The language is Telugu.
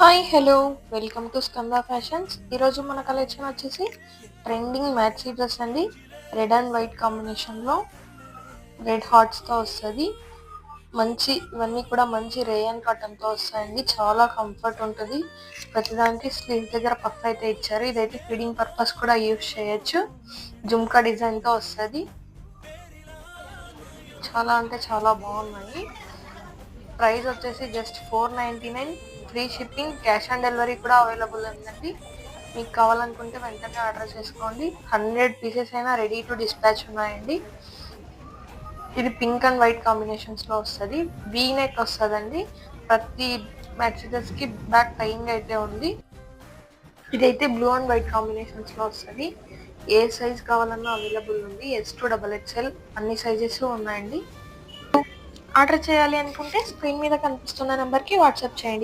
Hi hello welcome to Skanda fashions. ఈరోజు మన కలెక్షన్ వచ్చేసి ట్రెండింగ్ మ్యాక్సీ డ్రెస్ అండి. రెడ్ అండ్ వైట్ కాంబినేషన్లో రెడ్ హార్ట్స్తో వస్తుంది. ఇవన్నీ కూడా మంచి రేయన్ కాటన్తో వస్తాయండి. చాలా కంఫర్ట్ ఉంటుంది. ప్రతిదానికి స్లీవ్ దగ్గర పఫ్ అయితే ఇచ్చారు. ఇదైతే ఫీడింగ్ పర్పస్ కూడా యూజ్ చేయొచ్చు. జుమ్కా డిజైన్తో వస్తుంది. చాలా అంటే చాలా బాగున్నాయి. ప్రైస్ వచ్చేసి just 499. Free shipping, cash on delivery కూడా అవైలబుల్ ఉందండి. మీకు కావాలనుకుంటే వెంటనే ఆర్డర్ చేసుకోండి. 100 పీసెస్ అయినా రెడీ టు డిస్పాచ్ ఉన్నాయండి. ఇది పింక్ అండ్ వైట్ కాంబినేషన్స్లో వస్తుంది. వీ నెక్ వస్తుందండి. ప్రతి మ్యాక్సిడర్స్కి బ్యాక్ టైయింగ్ అయితే ఉంది. ఇదైతే బ్లూ అండ్ వైట్ కాంబినేషన్స్లో వస్తుంది. ఏ సైజ్ కావాలన్నా అవైలబుల్ ఉంది. S to XXL అన్ని సైజెస్ ఉన్నాయండి. ఆర్డర్ చేయాలి అనుకుంటే స్క్రీన్ మీద కనిపిస్తున్న నెంబర్కి వాట్సాప్ చేయండి.